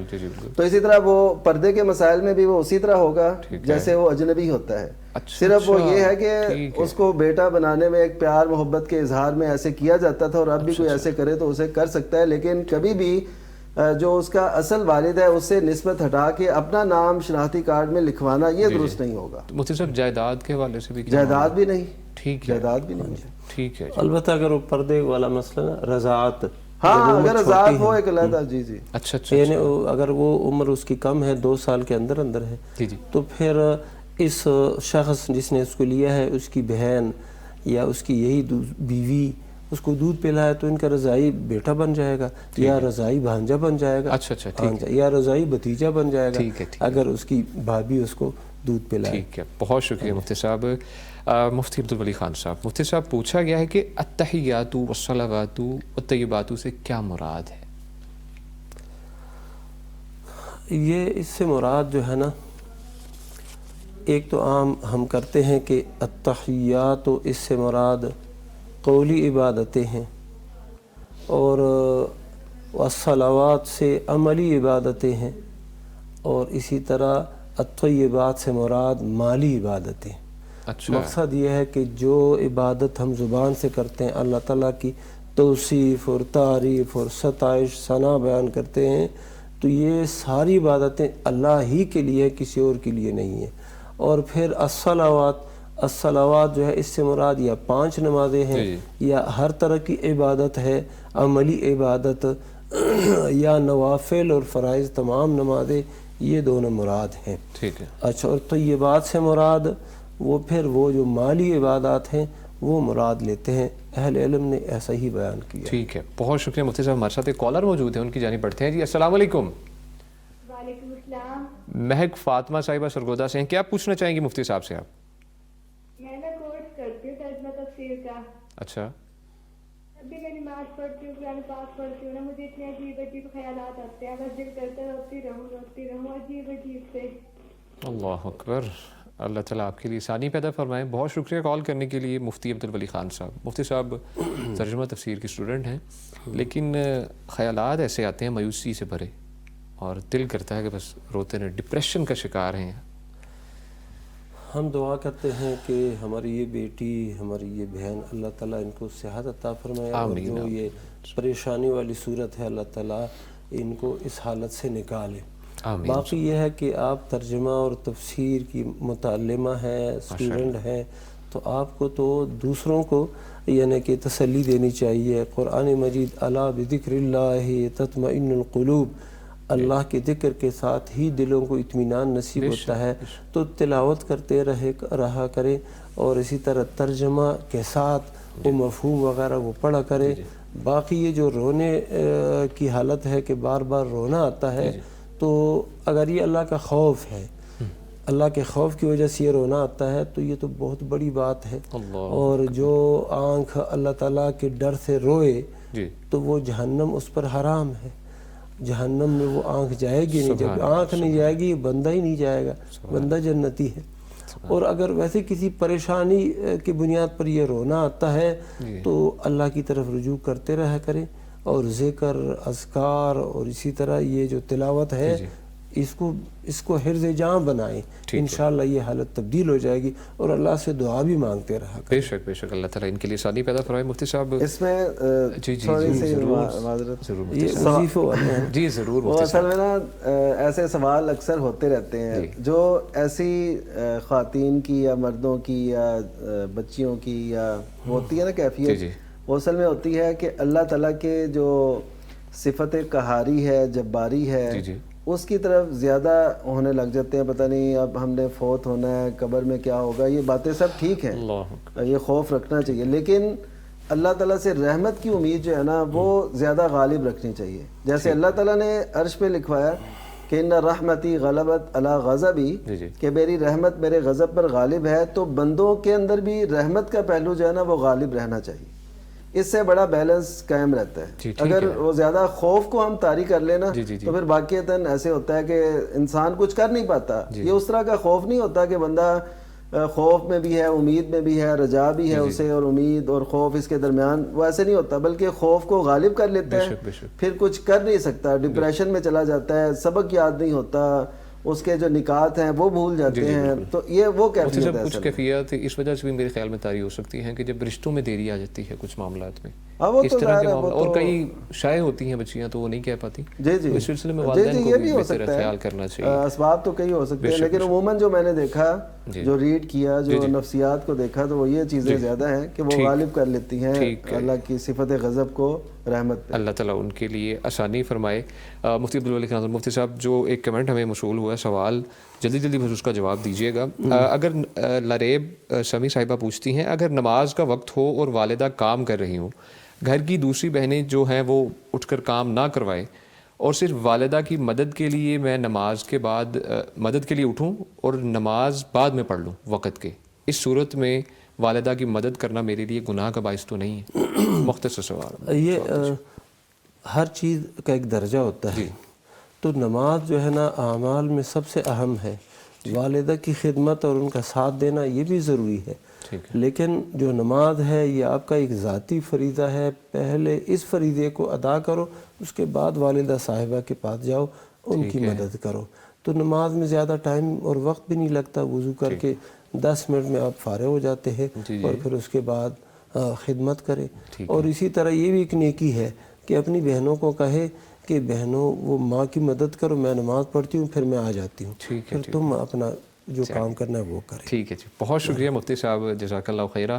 تو اسی طرح وہ پردے کے مسائل میں بھی وہ اسی طرح ہوگا جیسے وہ اجنبی ہوتا ہے. صرف وہ یہ ہے کہ اس کو بیٹا بنانے میں ایک پیار محبت کے اظہار میں ایسے کیا جاتا تھا, اور اب بھی کوئی ایسے کرے تو اسے کر سکتا ہے, لیکن کبھی بھی جو اس کا اصل والد ہے اس سے نسبت ہٹا کے اپنا نام شناختی کارڈ میں لکھوانا یہ درست نہیں ہوگا. مفتی صاحب جائیداد کے حوالے سے بھی جائیداد بھی نہیں, ٹھیک ہے, جائیداد بھی نہیں. ٹھیک ہے. البتہ اگر وہ پردے والا مسئلہ نا, رضاعت, ہاں اگر رضاعت ہو ایک علیحدہ, جی جی اچھا اچھا, یعنی اگر وہ عمر اس کی کم ہے, 2 سال کے اندر ہے, تو پھر اس شخص جس نے اس کو لیا ہے اس کی بہن یا اس کی یہی بیوی اس کو دودھ پلائے تو ان کا رضائی بیٹا بن جائے گا یا رضائی بھانجا بن جائے گا. اچھا یا رضائی بھتیجا بن جائے گا اگر اس کی بھابھی اس کو دودھ پلائے. ٹھیک ہے, بہت شکریہ مفتی صاحب. مفتی عبدالولی خان صاحب, مفتی صاحب پوچھا گیا ہے کہ التحیات والصلوات والطیبات سے کیا مراد ہے؟ یہ اس سے مراد جو ہے نا, ایک تو عام ہم کرتے ہیں کہ التحیات اس سے مراد قولی عبادتیں ہیں, اور والصلوات سے عملی عبادتیں ہیں, اور اسی طرح الطیبات سے مراد مالی عبادتیں. مقصد یہ ہے کہ جو عبادت ہم زبان سے کرتے ہیں, اللہ تعالیٰ کی توصیف اور تعریف اور ستائش ثنا بیان کرتے ہیں, تو یہ ساری عبادتیں اللہ ہی کے لیے, کسی اور کے لیے نہیں ہیں. اور پھر الصلوات جو ہے اس سے مراد یا 5 نمازیں ہیں یا ہر طرح کی عبادت ہے, عملی عبادت یا نوافل اور فرائض تمام نمازیں, یہ دونوں مراد ہیں. ٹھیک ہے. اچھا, اور طیبات سے مراد وہ پھر وہ جو مالی عبادات ہیں وہ مراد لیتے ہیں. اہل علم نے ایسا ہی بیان کیا. ٹھیک ہے, بہت شکریہ مفتی صاحب. ہمارے ساتھ ایک کالر موجود ہے, ان کی جانب بڑھتے ہیں. جی السلام علیکم. وعلیکم السلام. مہک فاطمہ صاحبہ سرگودا سے ہیں, کیا پوچھنا چاہیں گی مفتی صاحب سے آپ؟ میں نا کورس کرتی ہوں ترجمہ تفسیر کا. اچھا. ابھی میں نماز پڑھتی ہوں, قرآن پاک پڑھتی ہوں نا, مجھے اتنے عجیب عجیب خیالات آتے ہیں, بس دل کرتا ہے روتی رہوں عجیب سے. اللہ اکبر, اللہ تعالیٰ آپ کے لیے آسانی پیدا فرمائے. بہت شکریہ کال کرنے کے لیے مفتی عبدالولی خان صاحب. مفتی صاحب ترجمہ تفسیر کے اسٹوڈنٹ ہیں, لیکن خیالات ایسے آتے ہیں مایوسی سے بھرے, اور دل کرتا ہے کہ بس روتے رہیں, ڈپریشن کا شکار ہیں. ہم دعا کرتے ہیں کہ ہماری یہ بیٹی, ہماری یہ بہن, اللہ تعالیٰ ان کو صحت عطا فرمائے, اور جو یہ پریشانی والی صورت ہے اللہ تعالیٰ ان کو اس حالت سے نکالے. باقی یہ ہے کہ آپ ترجمہ اور تفسیر کی متعلمہ ہیں, اسٹوڈنٹ ہیں, تو آپ کو تو دوسروں کو یعنی کہ تسلی دینی چاہیے. قرآن مجید الا بذکر اللہ تطمئن القلوب, اللہ کے ذکر کے ساتھ ہی دلوں کو اطمینان نصیب ہوتا ہے. تو تلاوت کرتے رہا کریں, اور اسی طرح ترجمہ کے ساتھ وہ مفہوم وغیرہ وہ پڑھا کریں. باقی یہ جو رونے کی حالت ہے کہ بار بار رونا آتا ہے, تو اگر یہ اللہ کا خوف ہے, اللہ کے خوف کی وجہ سے یہ رونا آتا ہے, تو یہ تو بہت بڑی بات ہے. اور جو آنکھ اللہ تعالیٰ کے ڈر سے روئے تو وہ جہنم اس پر حرام ہے. جہنم میں وہ آنکھ جائے گی نہیں. جب آنکھ نہیں جائے گی بندہ ہی نہیں جائے گا, بندہ جنتی ہے. اور اگر ویسے کسی پریشانی کی بنیاد پر یہ رونا آتا ہے تو اللہ کی طرف رجوع کرتے رہا کریں, اور ذکر, اذکار, اور اسی طرح یہ جو تلاوت ہے اس کو حرز جاں بنائیں. انشاءاللہ یہ حالت تبدیل ہو جائے گی, اور اللہ سے دعا بھی مانگتے رہا کریں. بے شک اللہ تعالیٰ ان کے لیے آسانی پیدا فرمائے. مفتی صاحب اس میں تھوڑی سی معذرت, جی ضرور. وہ اصل میں نا ایسے سوال اکثر ہوتے رہتے ہیں جو ایسی خواتین کی یا مردوں کی یا بچیوں کی یا ہوتی ہے نا کیفیت, وہ اصل میں ہوتی ہے کہ اللہ تعالیٰ کے جو صفت قہاری ہے, جباری ہے, اس کی طرف زیادہ ہونے لگ جاتے ہیں. پتہ نہیں اب ہم نے فوت ہونا ہے, قبر میں کیا ہوگا, یہ باتیں سب ٹھیک ہیں, یہ خوف رکھنا چاہیے, لیکن اللہ تعالیٰ سے رحمت کی امید جو ہے نا وہ زیادہ غالب رکھنی چاہیے. جیسے اللہ تعالیٰ نے عرش پہ لکھوایا کہ ان رحمتی غلبت علی غضبی, کہ میری رحمت میرے غضب پر غالب ہے, تو بندوں کے اندر بھی رحمت کا پہلو جو ہے نا وہ غالب رہنا چاہیے. اس سے بڑا بیلنس قائم رہتا ہے. اگر وہ زیادہ خوف کو ہم طاری کر لینا تو پھر باقیتاً ایسے ہوتا ہے کہ انسان کچھ کر نہیں پاتا. یہ اس طرح کا خوف نہیں ہوتا کہ بندہ خوف میں بھی ہے, امید میں بھی ہے, رجا بھی ہے اسے, اور امید اور خوف اس کے درمیان, وہ ایسے نہیں ہوتا, بلکہ خوف کو غالب کر لیتا ہے, پھر کچھ کر نہیں سکتا, ڈپریشن میں چلا جاتا ہے, سبق یاد نہیں ہوتا, اس کے جو نکات ہیں وہ بھول جاتے ہیں. تو یہ وہ کیفیت ہے. کچھ کیفیت اس وجہ سے بھی میرے خیال میں طاری ہو سکتی ہیں کہ جب رشتوں میں دیری آ جاتی ہے کچھ معاملات میں, اس طرح کے معاملات, اور کئی شائع ہوتی ہیں بچیاں تو وہ نہیں کہہ پاتی. اس سلسلے میں والدین کو بھی بہتر خیال کرنا چاہیے. اسباب تو کئی ہو سکتے ہیں, لیکن عموماً جو میں نے دیکھا جو ریڈ کیا، جو نفسیات کو دیکھا، تو وہ یہ چیزیں زیادہ ہیں کہ وہ غالب کر لیتی ہیں اللہ کی صفت غضب کو رحمت پہ۔ اللہ تعالیٰ ان کے لیے آسانی فرمائے۔ مفتی عبدالولی خان مفتی صاحب، جو ایک کمنٹ ہمیں موصول ہوا ہے، سوال جلدی جلدی بس اس کا جواب دیجیے گا۔ اگر لریب سمی صاحبہ پوچھتی ہیں، اگر نماز کا وقت ہو اور والدہ کام کر رہی ہوں، گھر کی دوسری بہنیں جو ہیں وہ اٹھ کر کام نہ کروائیں اور صرف والدہ کی مدد کے لیے میں نماز کے بعد مدد کے لیے اٹھوں اور نماز بعد میں پڑھ لوں وقت کے، اس صورت میں والدہ کی مدد کرنا میرے لیے گناہ کا باعث تو نہیں ہے؟ مختصر سوال۔ یہ ہر چیز کا ایک درجہ ہوتا ہے، تو نماز جو ہے نا اعمال میں سب سے اہم ہے۔ والدہ کی خدمت اور ان کا ساتھ دینا یہ بھی ضروری ہے، لیکن جو نماز ہے یہ آپ کا ایک ذاتی فریضہ ہے، پہلے اس فریضے کو ادا کرو، اس کے بعد والدہ صاحبہ کے پاس جاؤ، ان کی مدد کرو۔ تو نماز میں زیادہ ٹائم اور وقت بھی نہیں لگتا، وضو کر کے 10 منٹ میں آپ فارغ ہو جاتے ہیں اور پھر اس کے بعد خدمت کرے۔ اور اسی طرح یہ بھی ایک نیکی ہے کہ اپنی بہنوں کو کہے کہ بہنوں وہ ماں کی مدد کرو، میں نماز پڑھتی ہوں پھر میں آ جاتی ہوں، پھر تم اپنا جو کام کرنا ہے وہ کریں۔ ٹھیک ہے جی، بہت شکریہ مفتی صاحب، جزاک اللہ خیرہ۔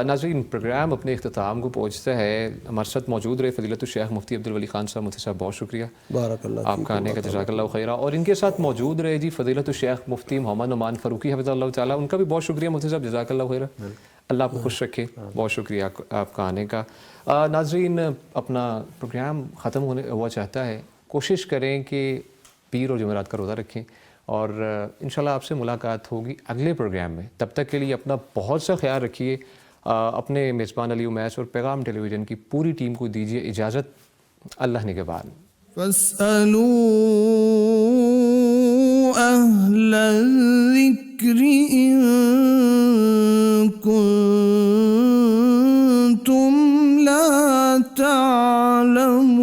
ناظرین، پروگرام اپنے اختتام کو پہنچتا ہے، ہمارے ساتھ موجود رہے فضیلت الشیخ مفتی عبدالولی خان صاحب۔ مفتی صاحب بہت شکریہ بارک اللہ آپ کا آنے کا، جزاک اللہ خیرہ۔ اور ان کے ساتھ موجود رہے جی فضیلت الشیخ مفتی محمد نعمان فاروقی حفظہ اللہ تعالیٰ، ان کا بھی بہت شکریہ مفتی صاحب، جزاک اللہ خیرہ، اللہ آپ کو خوش رکھے، بہت شکریہ آپ کا آنے کا۔ ناظرین، اپنا پروگرام ختم ہوا چاہتا ہے، کوشش کریں کہ پیر اور جمعرات کا روزہ رکھیں، اور انشاءاللہ آپ سے ملاقات ہوگی اگلے پروگرام میں۔ تب تک کے لیے اپنا بہت سا خیال رکھیے، اپنے میزبان علی امیس اور پیغام ٹیلی ویژن کی پوری ٹیم کو دیجیے اجازت۔ اللہ نگہبان۔ فاسألوا أهل الذكر إن كنتم لا تعلمون۔